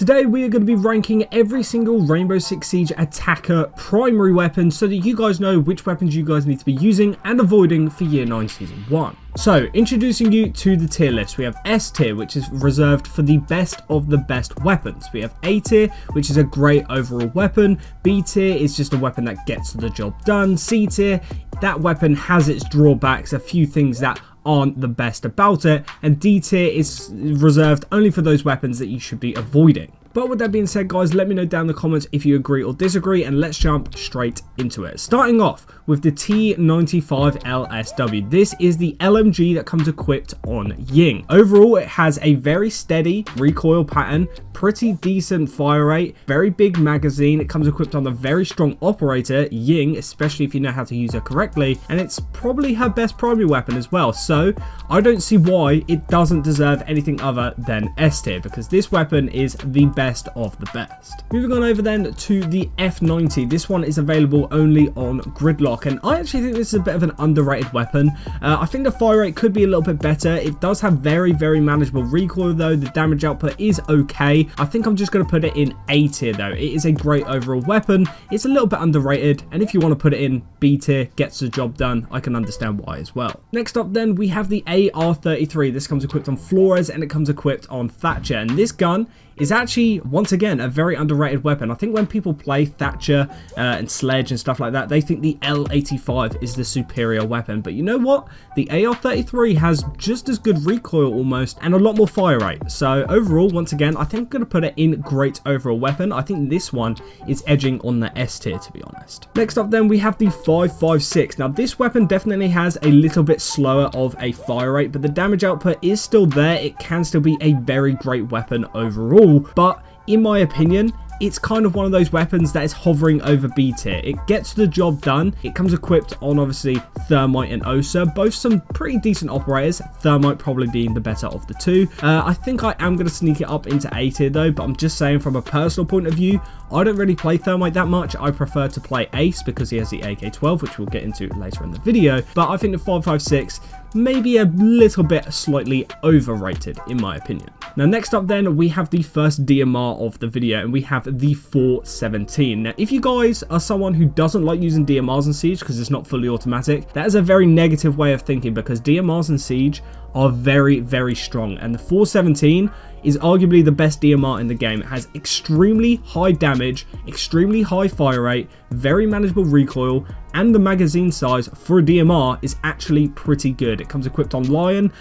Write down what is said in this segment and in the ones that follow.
Today we are going to be ranking every single Rainbow Six Siege attacker primary weapon so that you guys know which weapons you guys need to be using and avoiding for Year 9 Season 1. So, introducing you to the tier list, we have S tier, which is reserved for the best of the best weapons. We have A tier, which is a great overall weapon. B tier is just a weapon that gets the job done. C tier, that weapon has its drawbacks, a few things that aren't the best about it. And D tier is reserved only for those weapons that you should be avoiding. But with that being said, guys, let me know down in the comments if you agree or disagree, and let's jump straight into it. Starting off with the T95 LSW. This is the LMG that comes equipped on Ying. Overall, it has a very steady recoil pattern, pretty decent fire rate, very big magazine. It comes equipped on a very strong operator, Ying, especially if you know how to use her correctly, and it's probably her best primary weapon as well. So I don't see why it doesn't deserve anything other than S tier, because this weapon is the best of the best. Moving on over then to the F90. This one is available only on Gridlock, and I actually think this is a bit of an underrated weapon. I think the fire rate could be a little bit better. It does have very manageable recoil though. The damage output is okay. I think I'm just going to put it in A tier though. It is a great overall weapon. It's a little bit underrated, and if you want to put it in B tier, gets the job done, I can understand why as well. Next up then, we have the AR-33. This comes equipped on Flores and it comes equipped on Thatcher, and this gun is actually, once again, a very underrated weapon. I think when people play Thatcher and Sledge and stuff like that, they think the L85 is the superior weapon. But you know what? The AR-33 has just as good recoil almost and a lot more fire rate. So overall, once again, I think I'm going to put it in great overall weapon. I think this one is edging on the S tier, to be honest. Next up then, we have the 5.56. Now this weapon definitely has a little bit slower of a fire rate, but the damage output is still there. It can still be a very great weapon overall. But in my opinion, it's kind of one of those weapons that is hovering over B tier. It gets the job done. It comes equipped on obviously Thermite and Osa, both some pretty decent operators, Thermite probably being the better of the two. I think I am going to sneak it up into A tier though, but I'm just saying from a personal point of view, I don't really play Thermite that much. I prefer to play Ace because he has the AK-12, which we'll get into later in the video. But I think the 5.56 maybe a little bit slightly overrated in my opinion. Now next up then, we have the first DMR of the video, and we have the 417. Now if you guys are someone who doesn't like using DMRs in Siege because it's not fully automatic, that is a very negative way of thinking, because DMRs in Siege are very strong, and the 417 is arguably the best DMR in the game. It has extremely high damage, extremely high fire rate, very manageable recoil, and the magazine size for a DMR is actually pretty good. It comes equipped on Lion,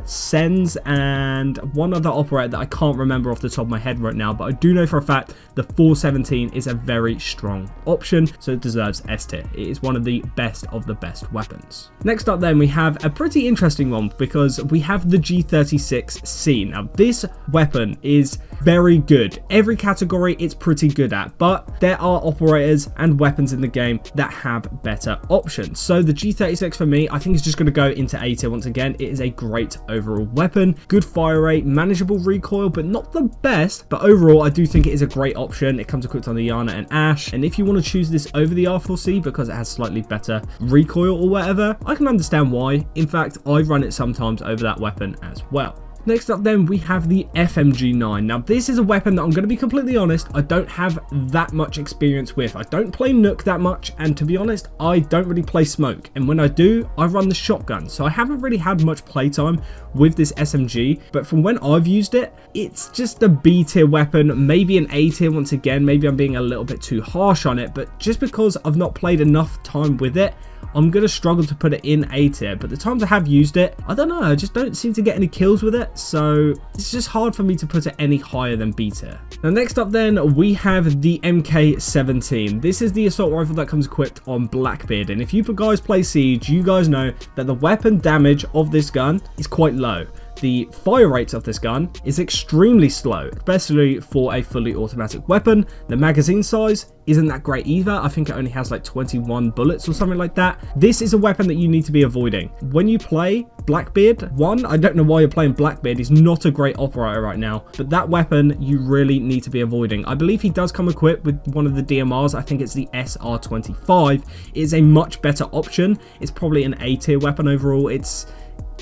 Sens, and one other operator that I can't remember off the top of my head right now, but I do know for a fact the 417 is a very strong option, so it deserves S tier. It is one of the best weapons. Next up then, we have a pretty interesting one, because we have the G36C. Now this weapon is very good. Every category it's pretty good at, but there are operators and weapons in the game that have better options. So the G36 for me, I think is just going to go into A tier once again. It is a great overall weapon, good fire rate, manageable recoil, but not the best. But overall, I do think it is a great option. It comes equipped on the Yana and Ash, and if you want to choose this over the R4C because it has slightly better recoil or whatever, I can understand why. In fact, I run it sometimes over that weapon as well. Next up then, we have the FMG9. Now this is a weapon that I'm going to be completely honest, I don't have that much experience with. I don't play Nook that much, and to be honest, I don't really play Smoke, and when I do, I run the shotgun, so I haven't really had much playtime with this SMG. But from when I've used it, it's just a B tier weapon, maybe an A tier once again. Maybe I'm being a little bit too harsh on it, but just because I've not played enough time with it, I'm going to struggle to put it in A tier. But the times I have used it, I don't know, I just don't seem to get any kills with it, so it's just hard for me to put it any higher than B tier. Now next up then, we have the MK17. This is the assault rifle that comes equipped on Blackbeard, and if you guys play Siege, you guys know that the weapon damage of this gun is quite low. The fire rate of this gun is extremely slow, especially for a fully automatic weapon. The magazine size isn't that great either. I think it only has like 21 bullets or something like that. This is a weapon that you need to be avoiding. When you play Blackbeard, one, I don't know why you're playing Blackbeard. He's not a great operator right now, but that weapon you really need to be avoiding. I believe he does come equipped with one of the DMRs. I think it's the SR25. It is a much better option. It's probably an A tier weapon overall. It's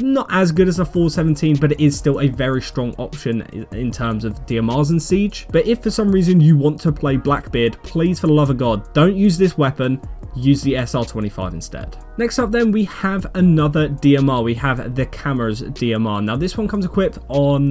not as good as a 417, but it is still a very strong option in terms of DMRs in Siege. But if for some reason you want to play Blackbeard, please for the love of God, don't use this weapon. Use the SR25 instead. Next up then, we have another DMR. We have the Cameras DMR. Now this one comes equipped on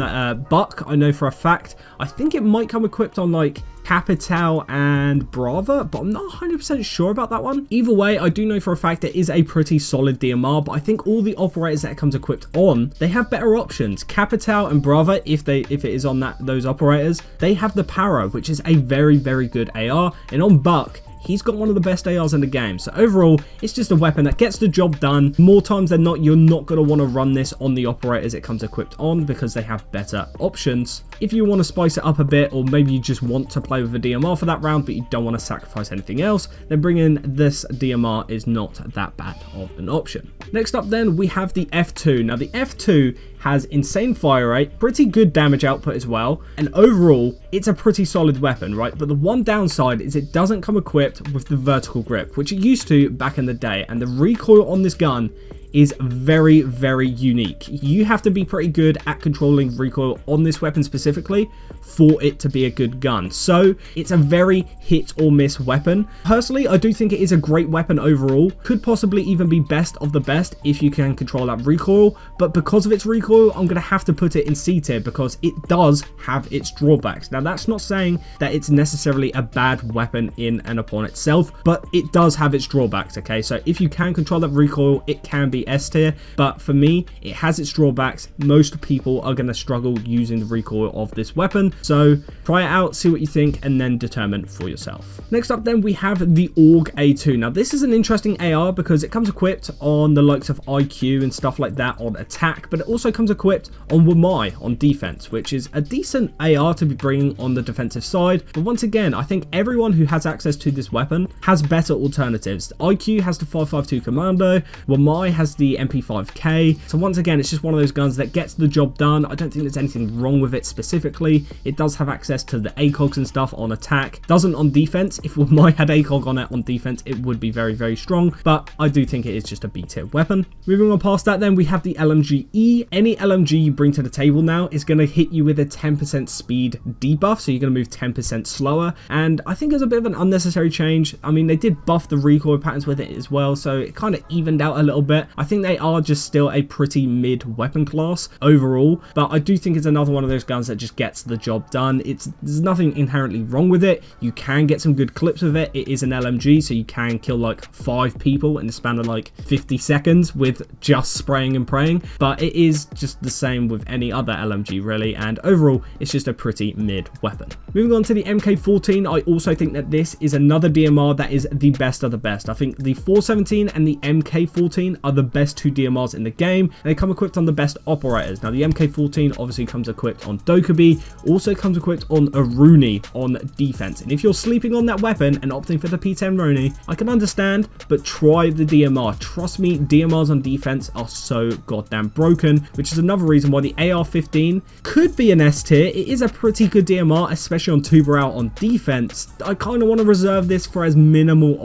Buck, I know for a fact. I think it might come equipped on like Capital and Brava, but I'm not 100% sure about that one. Either way, I do know for a fact it is a pretty solid DMR, but I think all the operators that it comes equipped on, they have better options. Capital and Brava, if it is on those operators, they have the Para, which is a very, very good AR, and on Buck, he's got one of the best ARs in the game. So overall, it's just a weapon that gets the job done. More times than not, you're not going to want to run this on the operators it comes equipped on because they have better options. If you want to spice it up a bit, or maybe you just want to play with a DMR for that round, but you don't want to sacrifice anything else, then bringing this DMR is not that bad of an option. Next up then, we have the F2. Now the F2 has insane fire rate, pretty good damage output as well, and overall, it's a pretty solid weapon, right? But the one downside is it doesn't come equipped with the vertical grip, which it used to back in the day, and the recoil on this gun is very, very unique. You have to be pretty good at controlling recoil on this weapon specifically for it to be a good gun. So it's a very hit or miss weapon. Personally, I do think it is a great weapon overall. Could possibly even be best of the best if you can control that recoil. But because of its recoil, I'm going to have to put it in C tier because it does have its drawbacks. Now, that's not saying that it's necessarily a bad weapon in and upon itself, but it does have its drawbacks, okay? So if you can control that recoil, it can be S tier, but for me, it has its drawbacks. Most people are going to struggle using the recoil of this weapon, so try it out, see what you think, and then determine for yourself. Next up then, we have the AUG A2. Now this is an interesting AR because it comes equipped on the likes of IQ and stuff like that on attack, but it also comes equipped on Y9S1 on defense, which is a decent AR to be bringing on the defensive side. But once again, I think everyone who has access to this weapon has better alternatives. IQ has the 5.52 Commando, Y9S1 has the MP5K. So once again, it's just one of those guns that gets the job done. I don't think there's anything wrong with it specifically. It does have access to the ACOGs and stuff on attack. Doesn't on defense. If Y9S1 had ACOG on it on defense, it would be very, very strong. But I do think it is just a B tier weapon. Moving on past that then, we have the LMG-E. Any LMG you bring to the table now is going to hit you with a 10% speed debuff. So you're going to move 10% slower. And I think it's a bit of an unnecessary change. I mean, they did buff the recoil patterns with it as well. So it kind of evened out a little bit. I think they are just still a pretty mid weapon class overall, but I do think it's another one of those guns that just gets the job done. There's nothing inherently wrong with it. You can get some good clips with it. It is an LMG, so you can kill like 5 people in the span of like 50 seconds with just spraying and praying, but it is just the same with any other LMG really, and overall it's just a pretty mid weapon. Moving on to the MK14, I also think that this is another DMR that is the best of the best. I think the 417 and the MK14 are the best two DMRs in the game. They come equipped on the best operators. Now the MK14 obviously comes equipped on Dokkaebi, also comes equipped on a Rooney on defense, and if you're sleeping on that weapon and opting for the P10 Rooney, I can understand, but try the DMR. Trust me, DMRs on defense are so goddamn broken, which is another reason why the AR-15 could be an S tier. It is a pretty good DMR, especially on Tuberal on defense. I kind of want to reserve this for as minimal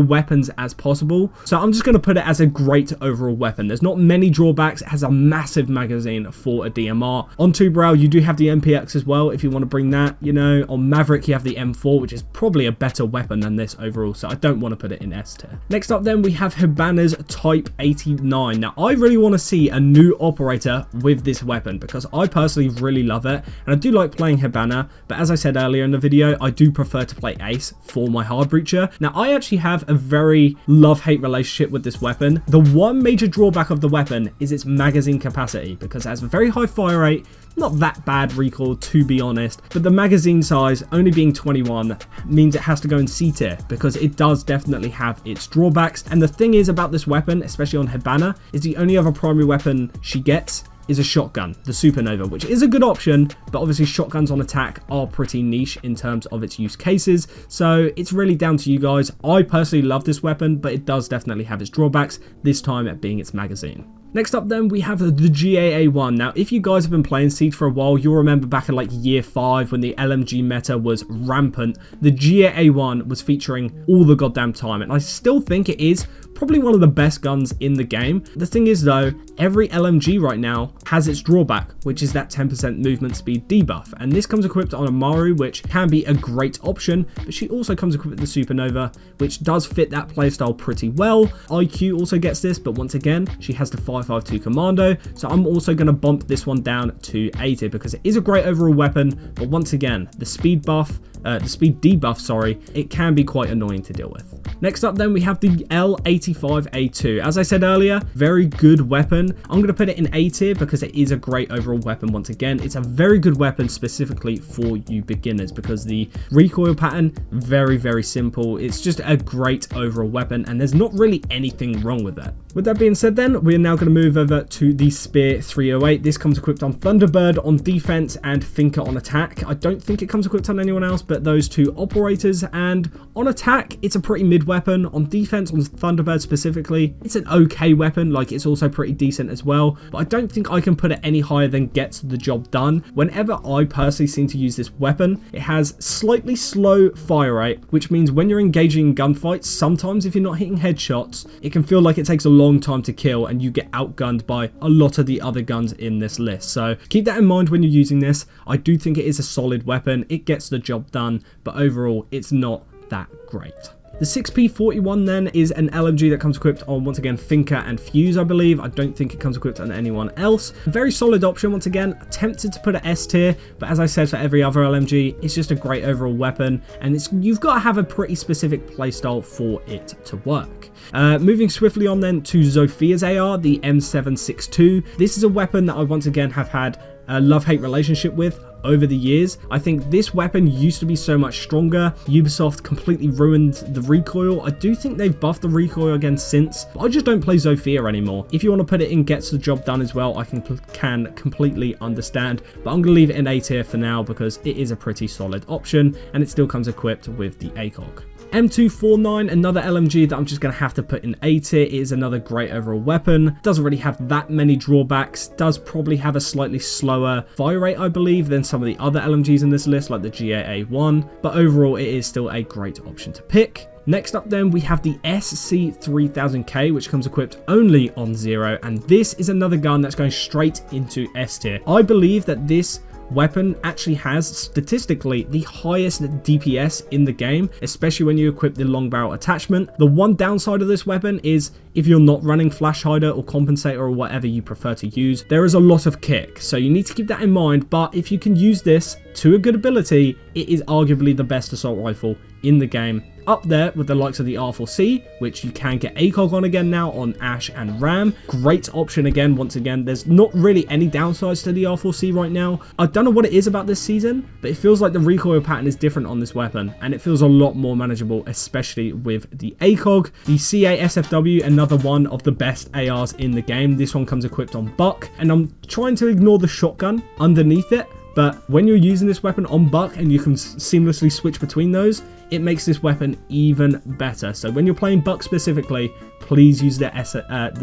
weapons as possible, so I'm just going to put it as a great overall weapon. There's not many drawbacks. It has a massive magazine for a DMR. On Tuberal, you do have the MPX as well if you want to bring that. You know, on Maverick, you have the M4, which is probably a better weapon than this overall, so I don't want to put it in S tier. Next up then, we have Hibana's Type 89. Now, I really want to see a new operator with this weapon because I personally really love it, and I do like playing Hibana, but as I said earlier in the video, I do prefer to play Ace for my hard breacher. Now, I actually have a very love-hate relationship with this weapon. The one major drawback of the weapon is its magazine capacity because it has a very high fire rate, not that bad recoil to be honest, but the magazine size only being 21 means it has to go in C tier because it does definitely have its drawbacks. And the thing is about this weapon, especially on Hibana, is the only other primary weapon she gets is a shotgun, the Supernova, which is a good option, but obviously shotguns on attack are pretty niche in terms of its use cases, so it's really down to you guys. I personally love this weapon, but it does definitely have its drawbacks, this time it being its magazine. Next up then, we have the GAA1. Now, if you guys have been playing Siege for a while, you'll remember back in like year 5 when the LMG meta was rampant, the GAA1 was featuring all the goddamn time, and I still think it is probably one of the best guns in the game. The thing is though, every LMG right now has its drawback, which is that 10% movement speed debuff, and this comes equipped on a Maru, which can be a great option, but she also comes equipped with the Supernova, which does fit that playstyle pretty well. IQ also gets this, but once again, she has the 5.52 commando, so I'm also going to bump this one down to A tier because it is a great overall weapon, but once again, the speed debuff, sorry, it can be quite annoying to deal with. Next up then, we have the L85A2. As I said earlier, very good weapon. I'm going to put it in A tier because it is a great overall weapon. Once again, it's a very good weapon specifically for you beginners because the recoil pattern, very, very simple. It's just a great overall weapon and there's not really anything wrong with it. With that being said then, we are now going to move over to the Spear 308. This comes equipped on Thunderbird on defense and Thinker on attack. I don't think it comes equipped on anyone else but those two operators, and on attack, it's a pretty mid weapon. On defense, on Thunderbird specifically, it's an okay weapon, like it's also pretty decent as well, but I don't think I can put it any higher than gets the job done. Whenever I personally seem to use this weapon, it has slightly slow fire rate, which means when you're engaging in gunfights, sometimes if you're not hitting headshots, it can feel like it takes a long time to kill and you get outgunned by a lot of the other guns in this list. So keep that in mind when you're using this. I do think it is a solid weapon. It gets the job done, but overall, it's not that great. The 6P41 then is an LMG that comes equipped on, once again, Thinker and Fuse, I believe. I don't think it comes equipped on anyone else. Very solid option, once again. Tempted to put an S tier, but as I said for every other LMG, it's just a great overall weapon, and you've got to have a pretty specific playstyle for it to work. Moving swiftly on then to Zophia's AR, the M762. This is a weapon that I once again have had a love-hate relationship with over the years. I think this weapon used to be so much stronger. Ubisoft completely ruined the recoil. I do think they've buffed the recoil again since, but I just don't play Zofia anymore. If you want to put it in gets the job done as well, I can completely understand, but I'm going to leave it in A tier for now because it is a pretty solid option and it still comes equipped with the ACOG. M249, another LMG that I'm just going to have to put in A tier. It is another great overall weapon. Doesn't really have that many drawbacks. Does probably have a slightly slower fire rate, I believe, than some of the other LMGs in this list, like the GAA1. But overall, it is still a great option to pick. Next up then, we have the SC3000K, which comes equipped only on 0. And this is another gun that's going straight into S tier. I believe that this weapon actually has statistically the highest DPS in the game, especially when you equip the long barrel attachment. The one downside of this weapon is if you're not running flash hider or compensator or whatever you prefer to use, there is a lot of kick, so you need to keep that in mind. But if you can use this to a good ability, it is arguably the best assault rifle in the game, up there with the likes of the R4C, which you can get ACOG on again now on Ash and Ram. Great option again. Once again, there's not really any downsides to the R4C right now. I don't know what it is about this season, but it feels like the recoil pattern is different on this weapon, and it feels a lot more manageable, especially with the ACOG. The CA SFW, another one of the best ARs in the game. This one comes equipped on Buck, and I'm trying to ignore the shotgun underneath it, but when you're using this weapon on Buck and you can seamlessly switch between those, it makes this weapon even better. So when you're playing Buck specifically, please use the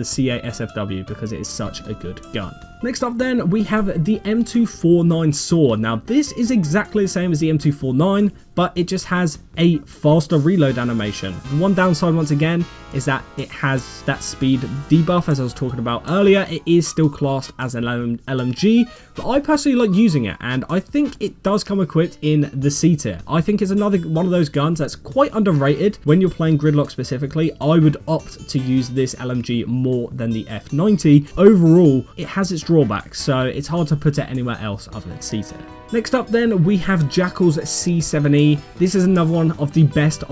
CA SFW because it is such a good gun. Next up then, we have the M249 Sword. Now this is exactly the same as the M249, but it just has a faster reload animation. The one downside once again is that it has that speed debuff as I was talking about earlier. It is still classed as an LMG, but I personally like using it, and I think it does come equipped in the C tier. I think it's another one of those guns that's quite underrated. When you're playing Gridlock specifically, I would opt to use this LMG more than the F90. Overall, it has its drawbacks, so it's hard to put it anywhere else other than C tier. Next up then, we have Jackal's C7E. This is another one of the best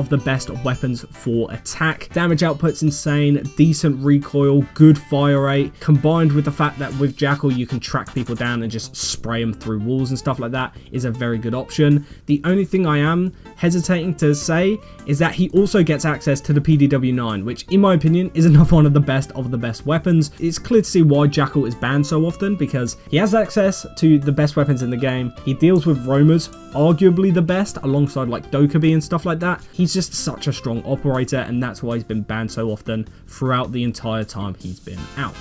weapons for attack. Damage output's insane, decent recoil, good fire rate, combined with the fact that with Jackal you can track people down and just spray them through walls and stuff like that is a very good option. The only thing I am hesitating to say is that he also gets access to the PDW9, which in my opinion is another one of the best weapons. It's clear to see why Jackal is banned so often, because he has access to the best weapons in the game. He deals with roamers, arguably the best, alongside like Dokkaebi and stuff like that. He's just such a strong operator, and that's why he's been banned so often throughout the entire time he's been out.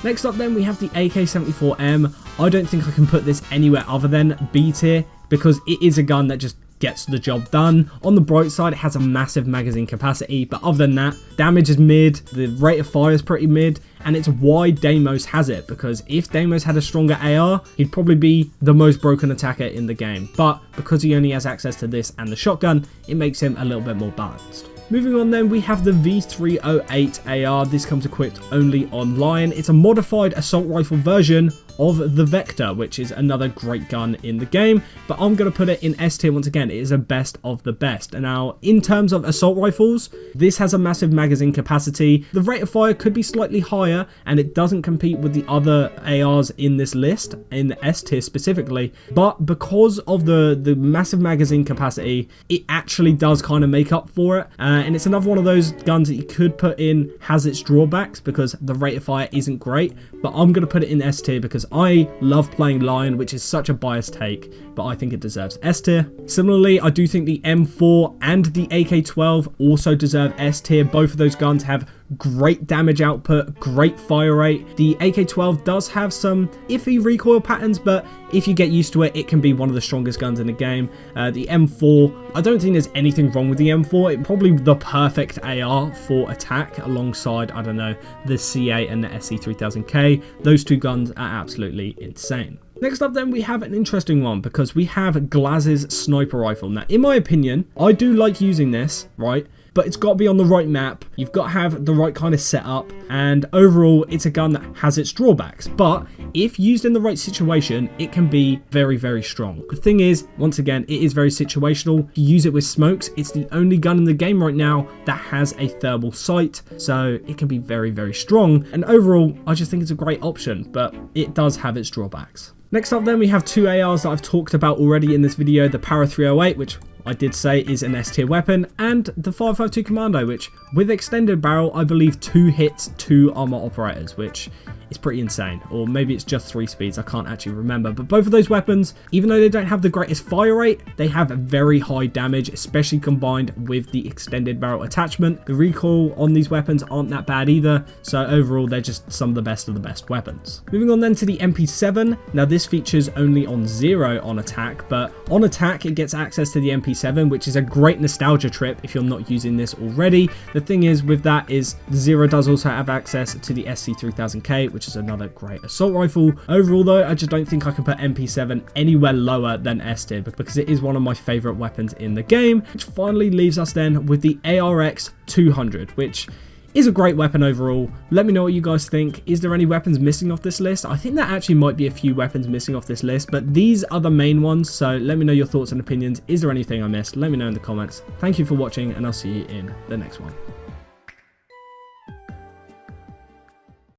Next up then, we have the AK-74M. I don't think I can put this anywhere other than B tier, because it is a gun that just gets the job done. On the bright side, it has a massive magazine capacity, but other than that, damage is mid, the rate of fire is pretty mid, and it's why Deimos has it, because if Deimos had a stronger AR, he'd probably be the most broken attacker in the game. But because he only has access to this and the shotgun, it makes him a little bit more balanced. Moving on then, we have the V308 AR. This comes equipped only on Lion. It's a modified assault rifle version of the Vector, which is another great gun in the game, but I'm going to put it in S tier once again. It is a best of the best. And now, in terms of assault rifles, this has a massive magazine capacity. The rate of fire could be slightly higher, and it doesn't compete with the other ARs in this list, in the S tier specifically, but because of the massive magazine capacity, it actually does kind of make up for it. And it's another one of those guns that you could put in, has its drawbacks because the rate of fire isn't great, but I'm going to put it in S tier because I love playing Lion, which is such a biased take, but I think it deserves S tier. Similarly, I do think the M4 and the AK-12 also deserve S tier. Both of those guns have great damage output, great fire rate. The AK-12 does have some iffy recoil patterns, but if you get used to it, it can be one of the strongest guns in the game. The M4, I don't think there's anything wrong with the M4. It's probably the perfect AR for attack alongside, I don't know, the C8 and the SC3000K. Those two guns are absolutely insane. Next up then, we have an interesting one because we have Glaz's sniper rifle. Now, in my opinion, I do like using this, right? But it's got to be on the right map. You've got to have the right kind of setup, and overall it's a gun that has its drawbacks, but if used in the right situation, it can be very, very strong. The thing is, once again, it is very situational. If you use it with smokes, it's the only gun in the game right now that has a thermal sight, so it can be very, very strong. And overall, I just think it's a great option, but it does have its drawbacks. Next up then, we have two ARs that I've talked about already in this video, the Para 308, which I did say is an S tier weapon, and the 5.52 Commando, which with extended barrel, I believe 2 hits 2 armor operators, which is pretty insane. Or maybe it's just 3 speeds, I can't actually remember. But both of those weapons, even though they don't have the greatest fire rate, they have very high damage, especially combined with the extended barrel attachment. The recoil on these weapons aren't that bad either, so overall they're just some of the best weapons. Moving on then to the MP7. Now this features only on 0 on attack, but on attack it gets access to the MP7, which is a great nostalgia trip if you're not using this already. The thing is with that is 0 does also have access to the SC3000K, which is another great assault rifle. Overall though, I just don't think I can put MP7 anywhere lower than S tier because it is one of my favorite weapons in the game, which finally leaves us then with the ARX 200, which is a great weapon overall. Let me know what you guys think. Is there any weapons missing off this list? I think there actually might be a few weapons missing off this list, but these are the main ones, so let me know your thoughts and opinions. Is there anything I missed? Let me know in the comments. Thank you for watching, and I'll see you in the next one.